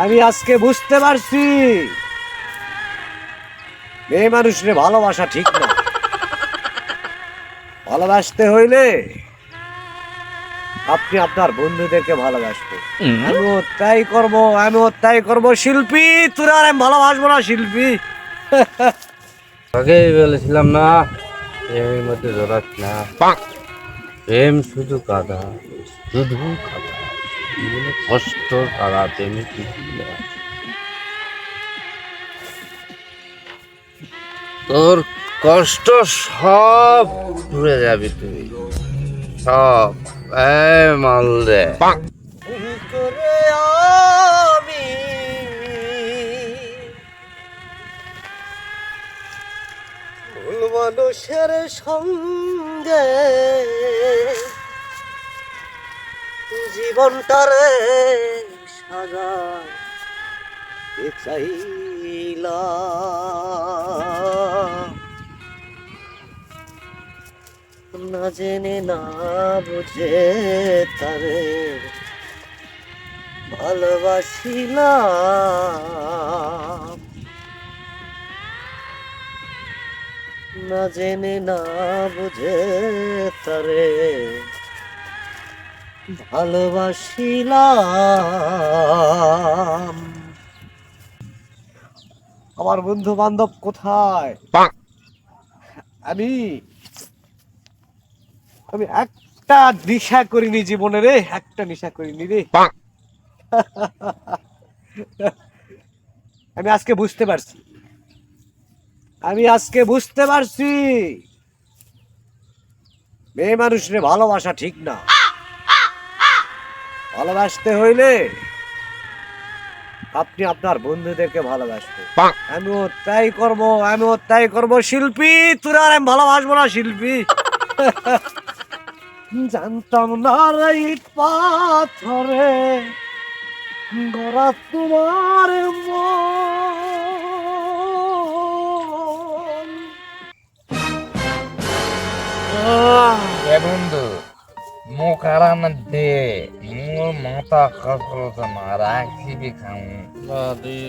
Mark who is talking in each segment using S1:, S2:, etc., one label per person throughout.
S1: আমি আজকে বুঝতে পারছি মেয়ে মানুষের ভালোবাসা ঠিক না। ভালোবাসতে হইলে আপনি আপনার বন্ধুদেরকে ভালোবাসবেন। আমিও তাই করব শিল্পী। তোরা আর আমি ভালোবাসবো না শিল্পী।
S2: আগেই বলেছিলাম না, প্রেমের মধ্যে জড়াস না। প্রেম শুধু কাদা, শুধু কাদা, জীবনে কষ্ট কাদা, প্রেমে কিছুই না। তোর কষ্ট সব ভুলে যাবি তুই, সব। মালদে
S1: ভুল করে আমি ভুল মানুষের সঙ্গে জীবনটারে সাজাতে চাইলাম, না জেনে না বুঝে তারে ভালোবাসিলাম, না জেনে না বুঝে তারে ভালোবাসিলাম। আমার বন্ধু বান্ধব কোথায়? আমি আমি একটা নেশা করিনি জীবনে রে, একটা নেশা করিনি রে। আমি আজকে বুঝতে পারছি, মেয়ে মানুষের ভালোবাসা ঠিক না। ভালোবাসতে হইলে আপনি আপনার বন্ধুদেরকে ভালোবাসবেন। আমিও তাই করব শিল্পী। তোরা আর আমি ভালোবাসবো না শিল্পী। জানতাম না ইট পাথরে গড়া তোমার মন।
S2: এ বন্ধু, মুখ আরাম দে, মোর মাথা খসখস আমার রাখি খামু। তুই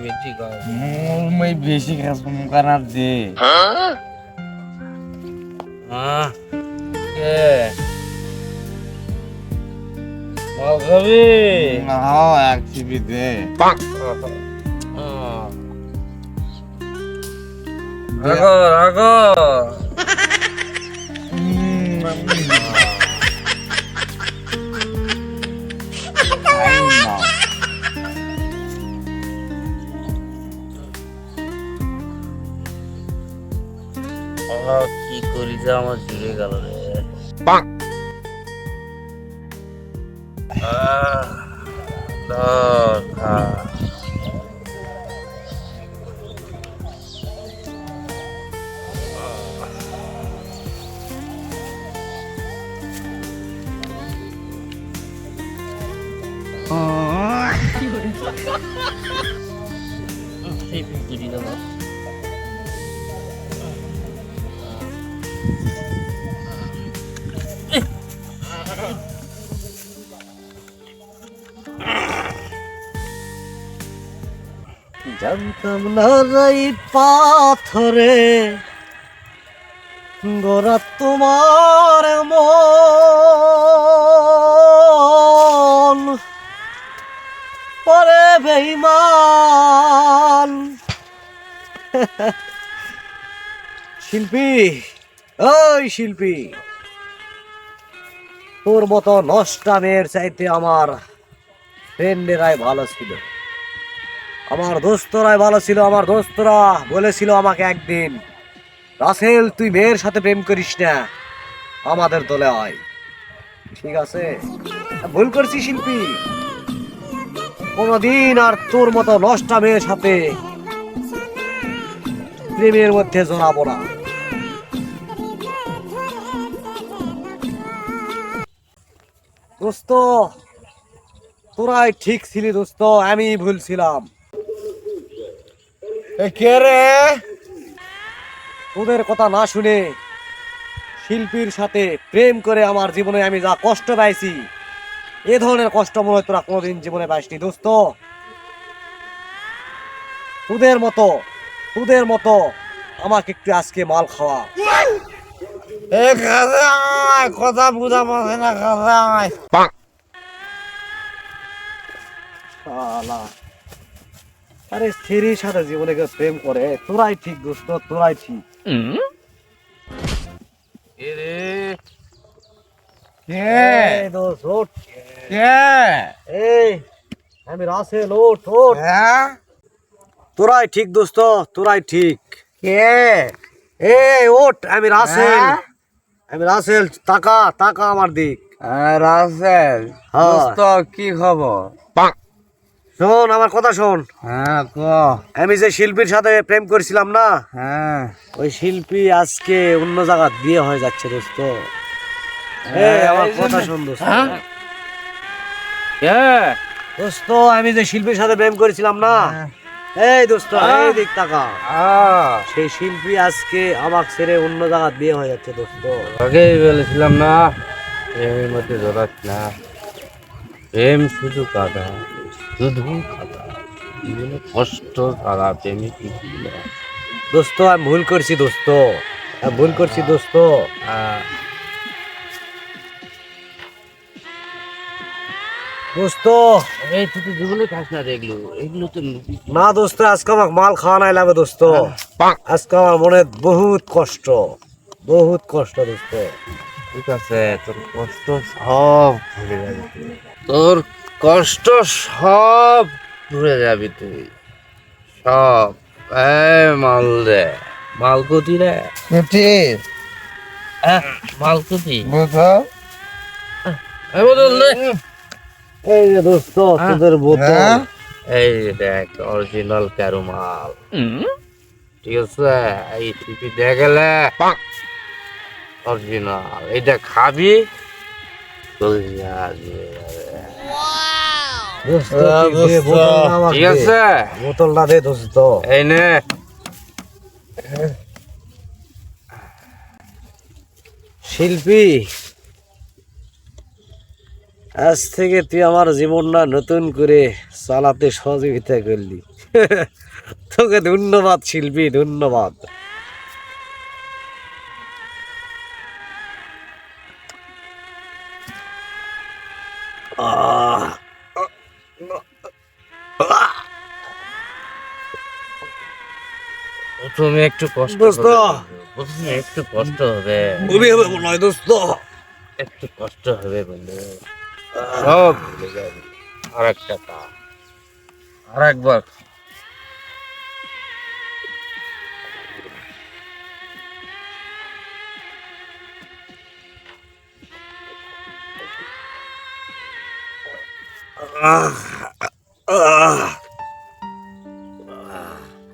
S2: বেশি খাস, মোর মই বেশি খাস, মুখ আরাম দে। কে মাল খাবি? হ্যাঁ, এক চিবি দে। রাখো রাখো। কি করি যে আমার জুড়ে গেল রে। দরকার
S1: জানতাম না ইট পাথরে গড়া তোমার মন। পরে বেঈমান শিল্পী, ওই শিল্পী, তোর মতো নষ্টা মেয়ের চাইতে আমার ফ্রেন্ডেরাই ভালো ছিল, আমার দোস্তরাই ভালো ছিল। আমার দোস্তরা বলেছিল আমাকে একদিন, রাসেল তুই মেয়ের সাথে প্রেম করিস না, আমাদের দলে আয়। ঠিক আছে, ভুল করছি শিল্পী, কোনদিন আর তোর মতো নষ্টা মেয়ের সাথে প্রেমের মধ্যে জড়াবো না। দোস্ত, তোরাই ঠিক ছিলি দোস্ত, আমি ভুল ছিলাম।
S2: কে রে?
S1: তোদের কথা না শুনে শিল্পীর সাথে প্রেম করে আমার জীবনে আমি যা কষ্ট পাইছি, এ ধরনের কষ্ট মনে হয় তোরা কোনোদিন জীবনে পাইসনি দোস্ত। তোদের মতো আমাকে একটু আজকে মাল খাওয়া।
S2: এ খাজাই কথা বুঝা পাচ্ছে না খাজাই।
S1: শালা, আরে স্ত্রীর সাথে জীবনে কেউ প্রেম করে? তোরাই ঠিক দোস্ত, তোরাই ঠিক।
S2: এরে
S1: এই দোস্ত, ওঠ।
S2: কে
S1: এই আমি রাসেল, ওঠ ওঠ।
S2: হ্যাঁ
S1: তোরাই ঠিক দোস্ত, তোরাই ঠিক।
S2: কে
S1: এই ওঠ, আমি রাসেল।
S2: হ্যাঁ?
S1: আমি রাসেল, তাকা তাকা আমার দিক।
S2: রাসেল
S1: হ্যাঁ।
S2: দোস্ত কি খবর?
S1: শোন আমার কথা শোন।
S2: হ্যাঁ ক
S1: আমি যে শিল্পীর সাথে প্রেম করেছিলাম না,
S2: হ্যাঁ
S1: ওই শিল্পী আজকে অন্য জায়গা বিয়ে হয়ে যাচ্ছে দোস্ত। এই আমার কথা শোন দোস্ত। দোস্ত আমি যে শিল্পীর সাথে প্রেম করেছিলাম না, এই দোস্ত এই দিক তাকা, সেই শিল্পী আজকে আমার ছেড়ে অন্য জায়গা বিয়ে হয়ে যাচ্ছে দোস্ত।
S2: আগেই বলেছিলাম না প্রেমের মধ্যে জড়াস না। প্রেম শুধু কাদা, শুধু কাদা, জীবনে কষ্ট কাদা, প্রেমে কিছু না।
S1: দোস্ত আমি ভুল করছি দোস্ত, আমি ভুল করছি দোস্ত। দোস্ত
S2: এই তুই তো জীবনে খাস না রে এগুলো, এগুলো তো
S1: না দোস্ত, আজকে আমাকে মাল খাওয়া নাই লাগবে দোস্ত। আজকে আমার মনে বহুত কষ্ট, বহুত কষ্ট দোস্ত।
S2: ঠিক আছে, তোর কষ্ট সব ভুলে যাবি তুই। তোর কষ্ট সব ভুলে যাবি তুই, সব। এই মাল রে, মালকুতি রে, মালকুতি
S3: বুঝাও
S2: এই বোতল দে।
S1: এই যে দোস্ত তোদের বোতল।
S3: হ্যাঁ?
S2: এই যে দেখ অরিজিনাল ক্যারো মাল, ঠিক আছে? এই টিপি দিয়ে গেলে অরিজিনাল, এইটা খাবি চলে আসবে।
S1: দোস্ত তুই দে বোতলটা আমাকে
S2: ঠিক
S1: দে।
S2: আছে,
S1: বোতলটা দে দোস্ত।
S2: এই নে।
S1: শিল্পী, আজ থেকে তুই আমার জীবনটা নতুন করে চালাতে সহযোগিতা করলি। তোকে ধন্যবাদ শিল্পী, ধন্যবাদ। আহ,
S2: প্রথমে একটু কষ্ট
S1: দোস্ত।
S2: হবে, প্রথমে একটু কষ্ট হবে,
S1: খুবই হবে মনে হয় দোস্ত।
S2: একটু কষ্ট হবে বন্ধু, সব ভুলে যাবি। আর একটা কা, আর একবার
S1: আহ, আহ,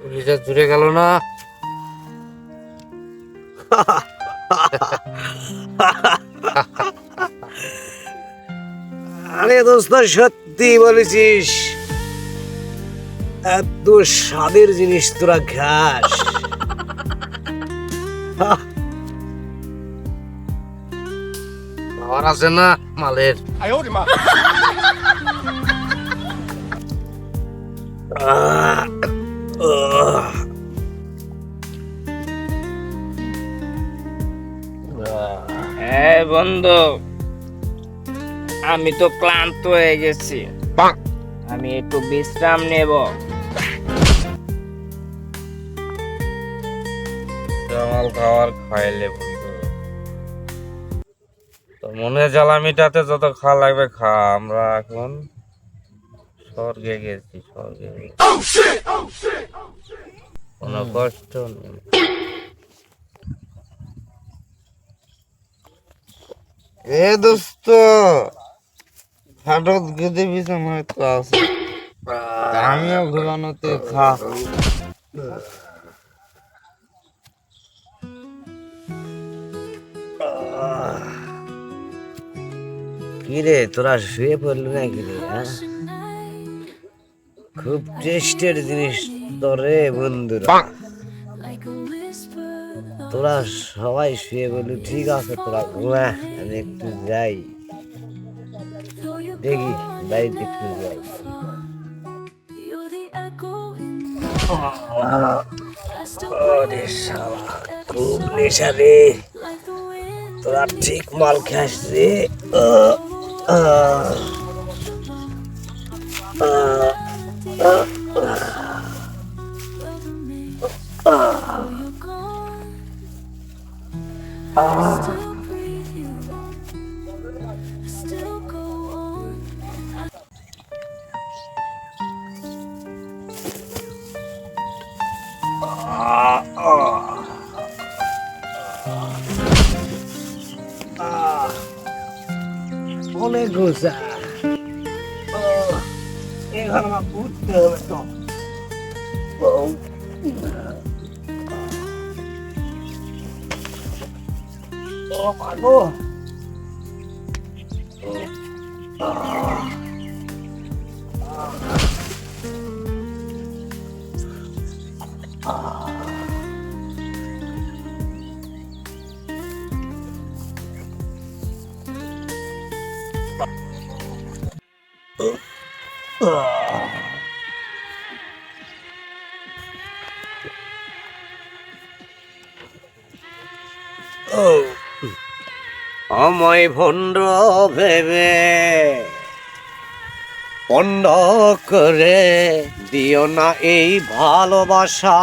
S2: পুলিশে জুড়ে গেল না।
S1: আরে দোস্ত সত্যি বলেছিস, এত স্বাদের জিনিস তোরা খাস।
S2: পাওয়ার আছে না মালের।
S1: আহ, আহ,
S4: হ্যাঁ বন্ধু, আমি তো ক্লান্ত হয়ে গেছি, আমি একটু বিশ্রাম নেব।
S2: জামাল খাওয়ার খাইলে বন্ধু, তো মনে জ্বালা মিটাতে যত খাওয়া লাগবে খা। আমরা এখন স্বর্গে গেছি, স্বর্গে গেছি। কোনো কষ্ট নেই। এ দোস্ত, হাটত গেদে বিছানায় তো আছে, আমিও ঘুমানোতে খা।
S1: কি রে তোরা শুয়ে পড়লি নাকি রে? হ্যাঁ? খুব টেস্টের জিনিস তো রে বন্ধুরা। তোরা সবাই শুয়ে বললি ঠিক আছে, তোরা ঘুমা, আমি একটু যাই, দেখি বাড়িতে একটু যাই। ওরে শালা, খুব নেশা রে, তোরা ঠিক মাল খাস রে। আহ, আহ, আহ, অনেক গোসা, এখানে আমার ঘুরতে হবে তো। ও মাগো, আমায় ভণ্ড ভেবে পণ্ড করে দিও না এই ভালোবাসা,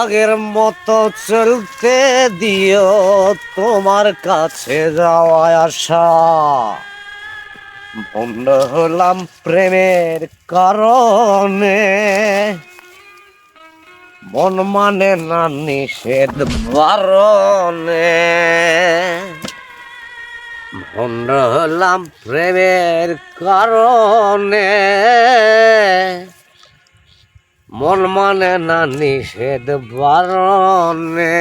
S1: আগের মতো চলতে দিও তোমার কাছে যাওয়া আসা। ভণ্ড হলাম প্রেমের কারণে, মন মানে না নিষেধ বারণে। ভণ্ড হলাম প্রেমের কারণে, মন মানে না নিষেধ বারণে।